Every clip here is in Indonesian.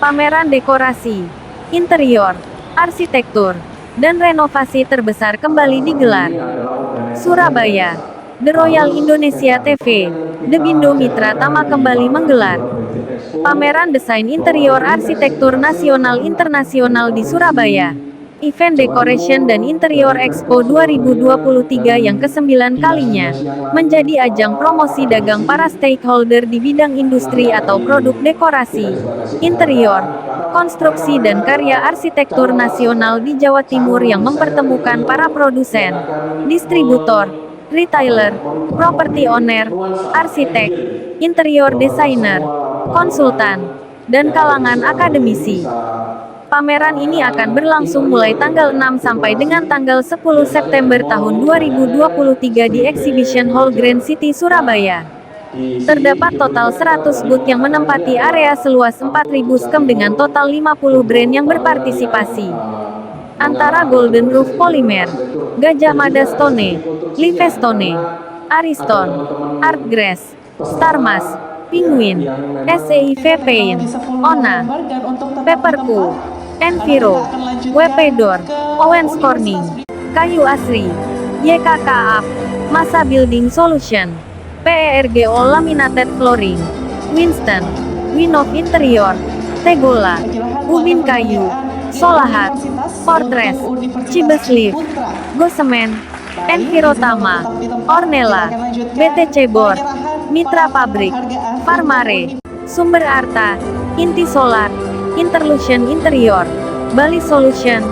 Pameran dekorasi, interior, arsitektur, dan renovasi terbesar kembali digelar. Surabaya, The Royal Indonesia TV, Debindo Mitra Tama kembali menggelar pameran desain interior arsitektur nasional internasional di Surabaya. Event Decoration dan Interior Expo 2023 yang ke-9 kalinya, menjadi ajang promosi dagang para stakeholder di bidang industri atau produk dekorasi, interior, konstruksi dan karya arsitektur nasional di Jawa Timur yang mempertemukan para produsen, distributor, retailer, property owner, arsitek, interior designer, konsultan, dan kalangan akademisi. Pameran ini akan berlangsung mulai tanggal 6 sampai dengan tanggal 10 September tahun 2023 di Exhibition Hall Grand City Surabaya. Terdapat total 100 booth yang menempati area seluas 4.000 skem dengan total 50 brand yang berpartisipasi. Antara Golden Roof Polymer, Gajah Mada Stone, Livestone, Ariston, Artgrass, Starmas, Penguin, SEIV Paint, Ona, Paperco, Enviro, WP Door, Owens Corning, Kayu Asri, YKK Up, Masa Building Solution, PERGO Laminated Flooring, Winston, Winov Interior, Tegola, Ubin Kayu, Solahat, Fortress, Cibeslift, Gosemen, Envirotama, Ornella, BTC Board, Mitra Pabrik, Farmare, Sumber Arta, Inti Solar, Interlution Interior, Bali Solution,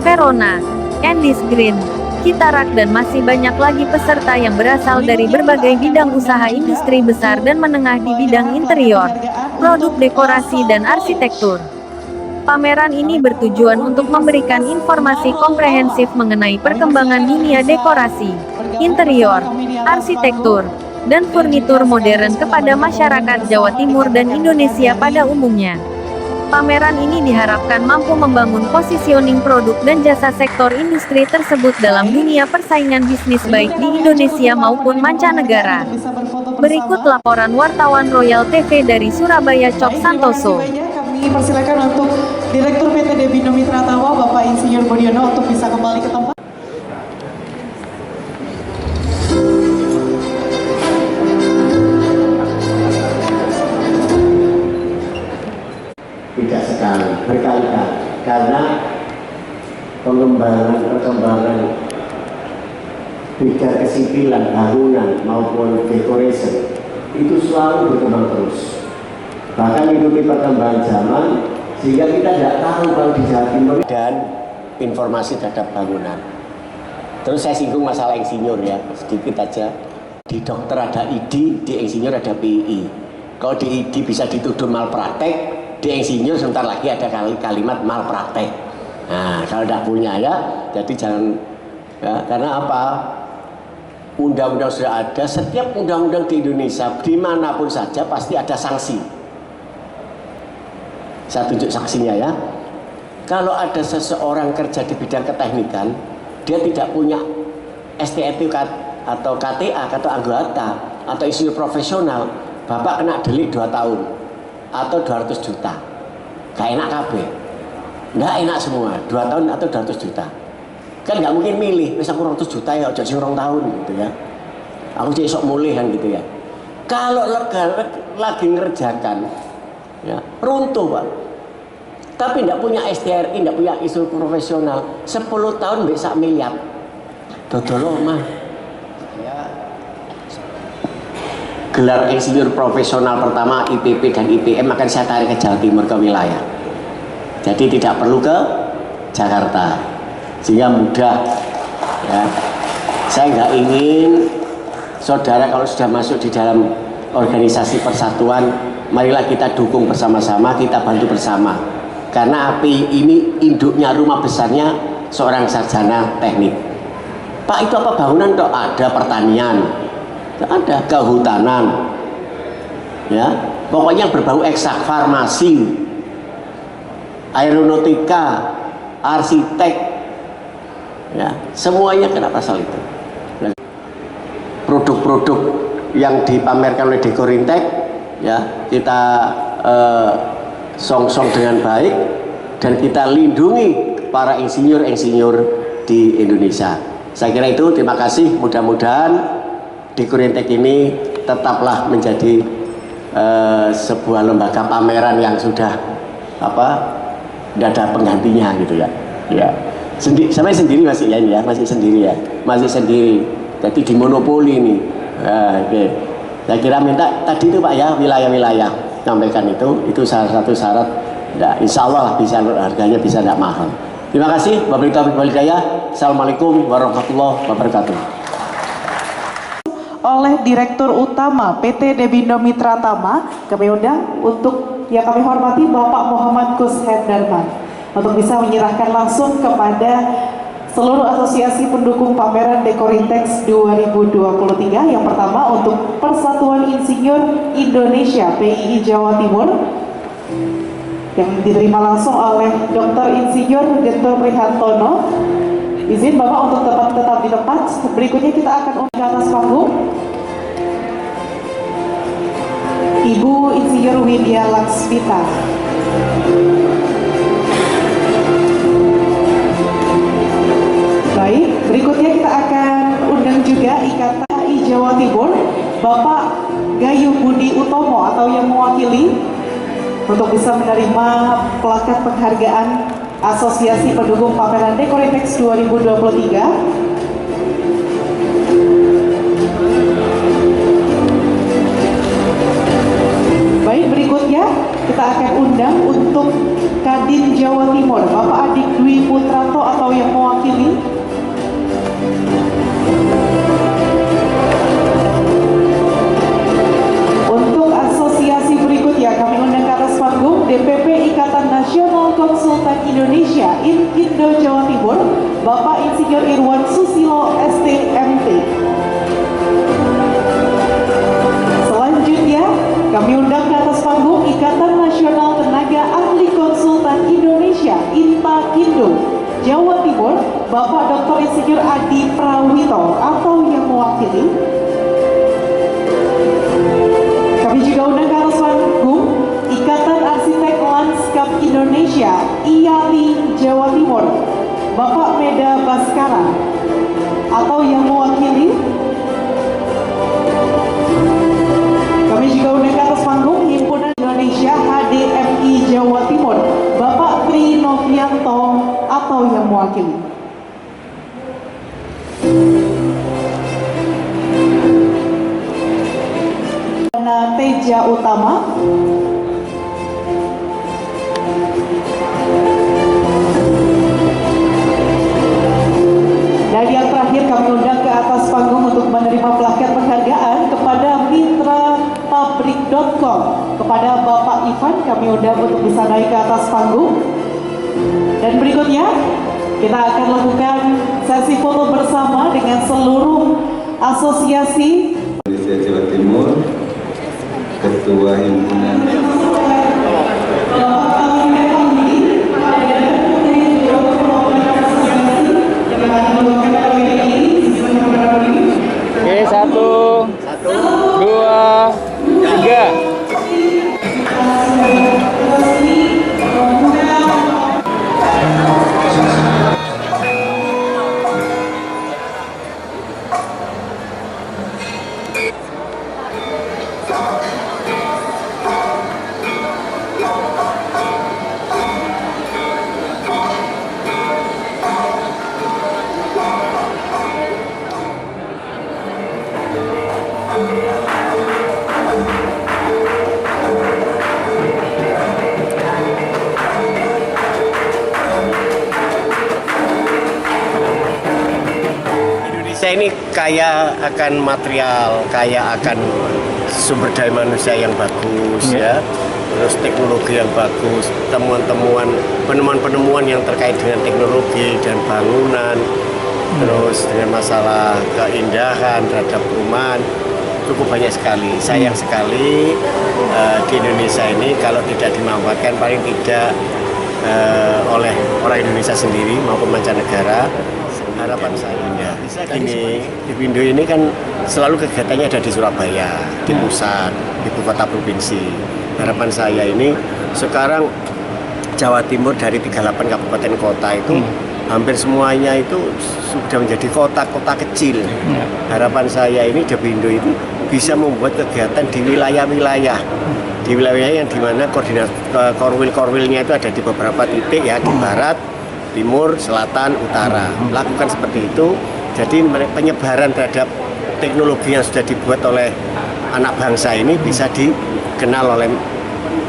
Verona, Endis Green, Kitarak dan masih banyak lagi peserta yang berasal dari berbagai bidang usaha industri besar dan menengah di bidang interior, produk dekorasi dan arsitektur. Pameran ini bertujuan untuk memberikan informasi komprehensif mengenai perkembangan dunia dekorasi, interior, arsitektur, dan furnitur modern kepada masyarakat Jawa Timur dan Indonesia pada umumnya. Pameran ini diharapkan mampu membangun positioning produk dan jasa sektor industri tersebut dalam dunia persaingan bisnis baik di Indonesia maupun mancanegara. Berikut laporan wartawan Royal TV dari Surabaya Cok Santoso. Kami persilakan untuk Direktur PT Debindo Mitra Tama Bapak Insinyur Budiono untuk bisa kembali ke tempat. Tidak sekali, berkali-kali, karena perkembangan bidang kesipilan, bangunan maupun decoration itu selalu berkembang terus. Bahkan mengikuti perkembangan zaman, sehingga kita tidak tahu kalau di Jawa Timur dan informasi terhadap bangunan. Terus saya singgung masalah insinyur ya, sedikit aja. Di dokter ada ID, di insinyur ada PII. Kalau di ID bisa dituduh malpraktek, di insinyur sebentar lagi ada kalimat malpraktek. Nah, kalau tidak punya ya, jadi jangan ya, karena apa? Undang-undang sudah ada, setiap undang-undang di Indonesia dimanapun saja pasti ada sanksi. Saya tunjuk saksinya ya. Kalau ada seseorang kerja di bidang keteknikan, dia tidak punya STNK atau KTA atau anggota atau insinyur profesional, Bapak kena delik 2 tahun atau 200 juta. Gak enak kabeh. Nggak enak semua, 2 tahun atau 200 juta. Kan nggak mungkin milih, bisa kurang 200 juta ya, jadi orang tahun gitu ya. Aku jadi sok mulih kan gitu ya. Kalau lagi ngerjakan, ya, runtuh Pak. Tapi tidak punya STRI, tidak punya isu profesional, 10 tahun bisa miliar. Dodol mah. Ya. Gelar insinyur profesional pertama IPP dan IPM akan saya tarik ke Jawa Timur ke wilayah. Jadi tidak perlu ke Jakarta, sehingga mudah. Ya. Saya nggak ingin saudara kalau sudah masuk di dalam organisasi persatuan, marilah kita dukung bersama-sama, kita bantu bersama. Karena API ini induknya, rumah besarnya seorang sarjana teknik. Pak, itu apa bangunan toh? Ada pertanian, ada kehutanan, ya, pokoknya berbau eksak, farmasi, aeronautika, arsitek, ya, semuanya kena pasal itu. Produk-produk yang dipamerkan oleh Dekorintek, ya, kita songsong dengan baik dan kita lindungi para insinyur-insinyur di Indonesia. Saya kira itu, terima kasih. Mudah-mudahan Dikurintek ini tetaplah menjadi sebuah lembaga pameran yang sudah tidak ada penggantinya gitu ya. Ya. Sampai sendiri masih ya ini ya, masih sendiri ya, masih sendiri. Jadi dimonopoli ini. Oke. Saya kira minta tadi itu Pak ya, wilayah-wilayah sampaikan itu salah satu syarat. Ya, insya Allah bisa harganya bisa tidak mahal. Terima kasih. Wabillahi taufiq wal hidayah. Assalamualaikum warahmatullahi wabarakatuh. Oleh Direktur Utama PT Debindo Mitra Tama, kami undang untuk yang kami hormati Bapak Muhammad Kus Hendarman untuk bisa menyerahkan langsung kepada seluruh asosiasi pendukung pameran Dekorintex 2023. Yang pertama untuk Persatuan Insinyur Indonesia PII Jawa Timur yang diterima langsung oleh Dr. Insinyur Getto Prihantono. Izin Bapak untuk tetap di tempat. Berikutnya kita akan undang ke atas panggung Ibu Insinyur Widya Laksmita. Baik, berikutnya kita akan undang juga Ikatan PII Jawa Timur Bapak Gayu Budi Utomo atau yang mewakili untuk bisa menerima plakat penghargaan Asosiasi Pendukung Pameran Dekorintex 2023. Baik, berikutnya kita akan undang untuk Kadin Jawa Timur Bapak Adik Dwi Putranto atau yang mewakili. Untuk asosiasi berikutnya kami undang ke atas panggung DPP Ikatan Nasional Konsultan Indonesia Indo Jawa Timur Bapak Insinyur Irwan Susilo STMT. Selanjutnya kami undang ke atas panggung Ikatan Nasional Tenaga Ahli Konsultan Indonesia INTA-Kindo Jawa Timur Bapak Dr. Insinyur Adi Prawito atau yang mewakili. Kami juga undang ke atas panggung Ikatan Arsitek Lanskap Indonesia IALI Jawa Timur Bapak Meda Baskara atau yang mewakili. Kami juga undang ke atas panggung Himpunan Indonesia HDMI Jawa Timur Bapak Tri Novianto atau yang mewakili. Teja Utama. Dan yang terakhir kami undang ke atas panggung untuk menerima plakat penghargaan kepada mitrapabrik.com kepada Bapak Ivan, kami undang untuk bisa naik ke atas panggung. Dan berikutnya kita akan lakukan sesi foto bersama dengan seluruh asosiasi Indonesia Jawa Timur, Ketua Himpunan Oke, 1, 2, 3. Indonesia ini kaya akan material, kaya akan sumber daya manusia yang bagus ya, terus teknologi yang bagus, penemuan-penemuan yang terkait dengan teknologi dan bangunan, terus dengan masalah keindahan terhadap perumahan cukup banyak sekali. Sayang sekali di Indonesia ini kalau tidak dimanfaatkan paling tidak oleh orang Indonesia sendiri maupun mancanegara. Harapan saya bisa gini, Debindo ini kan selalu kegiatannya ada di Surabaya, di pusat, ibu kota provinsi. Harapan saya ini sekarang Jawa Timur dari 38 kabupaten kota itu hampir semuanya itu sudah menjadi kota-kota kecil. Harapan saya ini Depindo itu bisa membuat kegiatan di wilayah-wilayah. Di wilayah yang dimana koordinat korwil-korwilnya itu ada di beberapa titik ya, di barat, timur, selatan, utara. Lakukan seperti itu. Jadi penyebaran terhadap teknologi yang sudah dibuat oleh anak bangsa ini bisa dikenal oleh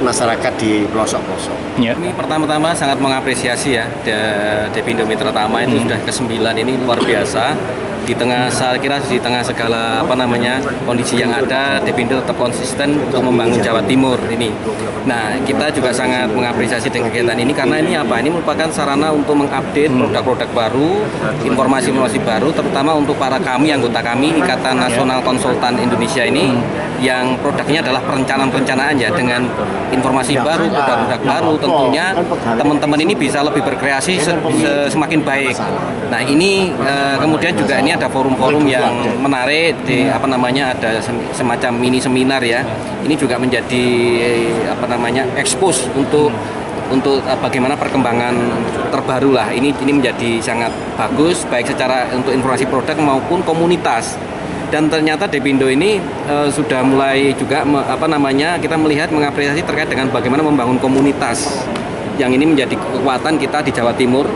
masyarakat di pelosok-pelosok. Ini pertama-tama sangat mengapresiasi ya Depindo Mitra Tama itu sudah ke-9 ini luar biasa. Di tengah, saya kira di tengah segala kondisi yang ada, Depindo tetap konsisten untuk membangun Jawa Timur ini. Nah, kita juga sangat mengapresiasi dengan kegiatan ini karena ini apa? Ini merupakan sarana untuk mengupdate produk-produk baru, informasi-informasi baru, terutama untuk para anggota kami Ikatan Nasional Konsultan Indonesia ini yang produknya adalah perencanaan ya, dengan informasi baru, produk-produk baru, tentunya teman-teman ini bisa lebih berkreasi semakin baik. Nah, ini kemudian juga ini ada forum-forum yang menarik ada semacam mini seminar ya. Ini juga menjadi expose untuk bagaimana perkembangan terbaru lah. Ini menjadi sangat bagus baik secara untuk informasi produk maupun komunitas. Dan ternyata Depindo ini sudah mulai juga kita melihat mengapresiasi terkait dengan bagaimana membangun komunitas. Yang ini menjadi kekuatan kita di Jawa Timur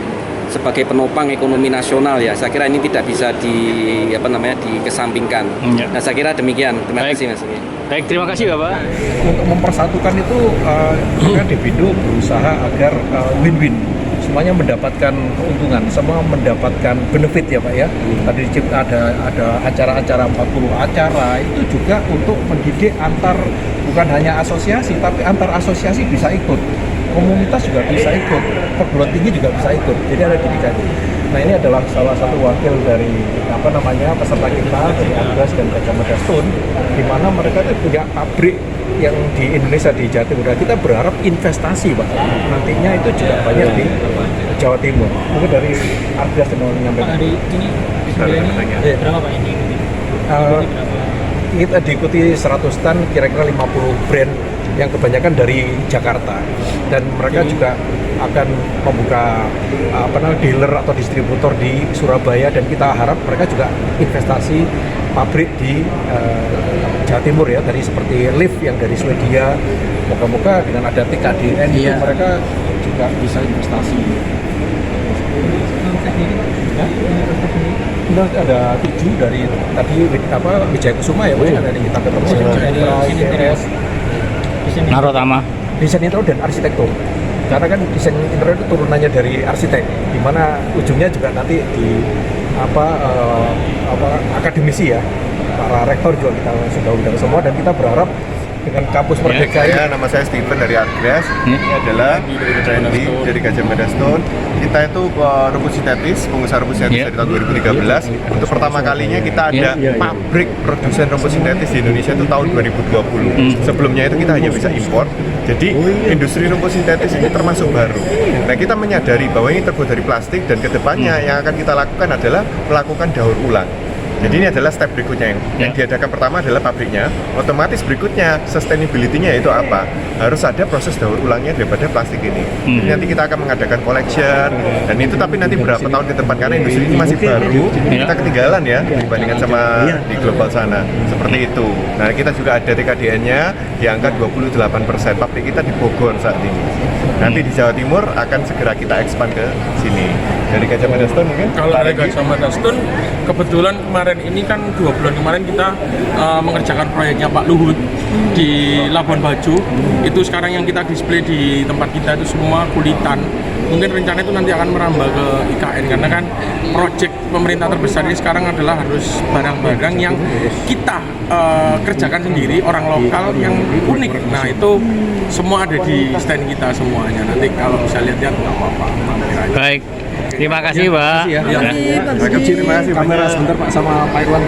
sebagai penopang ekonomi nasional ya. Saya kira ini tidak bisa dikesampingkan. Nah, saya kira demikian. Terima kasih Mas. Baik, terima kasih Bapak. Untuk mempersatukan itu Depindo berusaha agar win-win. Semuanya mendapatkan keuntungan, semua mendapatkan benefit ya Pak ya. Tadi ada acara-acara 40 acara itu juga untuk mendidik bukan hanya asosiasi tapi antar asosiasi bisa ikut. Komunitas juga bisa ikut, perguruan tinggi juga bisa ikut. Jadi ada didikan. Nah, ini adalah salah satu wakil dari peserta kita dari Agras dan Gajah Mada Stone, di mana mereka itu punya pabrik yang di Indonesia, di Jawa Timur. Kita berharap investasi Pak. Nantinya itu juga banyak di Jawa Timur. Mungkin dari Agras yang mau menyampaikan. Dari ini berapa Pak ini? Kita diikuti 100 stand, kira-kira 50 brand yang kebanyakan dari Jakarta, dan mereka juga akan membuka dealer atau distributor di Surabaya, dan kita harap mereka juga investasi pabrik di Jawa Timur ya, dari seperti lift yang dari Swedia. Moga-moga dengan ada TKDN itu mereka juga bisa investasi. Ada 7 dari tadi Wijaya Kusuma ya, dari kita ITS, Naro Tama, desain interior dan arsitektur. Karena kan desain interior itu turunannya dari arsitek, di mana ujungnya juga nanti di akademisi ya, para rektor juga kita sudah undang semua, dan kita berharap dengan kampus Merdeka ya. Nama saya Steven dari Artgras. Ini adalah Randy dari Gajah Mada Stone. Kita itu rumput sintetis, pengusaha rumput sintetis dari tahun 2013. Untuk pertama kalinya kita ada pabrik produsen rumput sintetis di Indonesia itu tahun 2020. Sebelumnya itu kita hanya bisa impor. Jadi industri rumput sintetis ini termasuk baru. Nah, kita menyadari bahwa ini terbuat dari plastik, dan kedepannya yang akan kita lakukan adalah melakukan daur ulang. Jadi ini adalah step berikutnya yang diadakan. Pertama adalah pabriknya, otomatis berikutnya sustainability-nya itu apa? Harus ada proses daur ulangnya daripada plastik ini. Jadi nanti kita akan mengadakan collection, dan itu tapi nanti berapa tahun ke depan, karena industri ini masih baru, kita ketinggalan ya dibandingkan sama di global sana. Seperti itu. Nah, kita juga ada TKDN-nya di angka 28%. Pabrik kita di Bogor saat ini. Nanti di Jawa Timur akan segera kita expand ke sini. Dari Gajah Mada Stone mungkin? Kalau dari Gajah Mada Stone, kebetulan kemarin ini kan 2 bulan kemarin kita mengerjakan proyeknya Pak Luhut di Labuan Bajo. Itu sekarang yang kita display di tempat kita itu semua kulitan. Mungkin rencana itu nanti akan merambah ke IKN, karena kan proyek pemerintah terbesar ini sekarang adalah harus barang-barang yang kita kerjakan sendiri, orang lokal yang unik. Nah, itu semua ada di stand kita semuanya. Nanti kalau bisa lihat-lihat nggak apa-apa. Baik, terima kasih Pak. Terima kasih, kamera sebentar Pak sama Pak Irwan.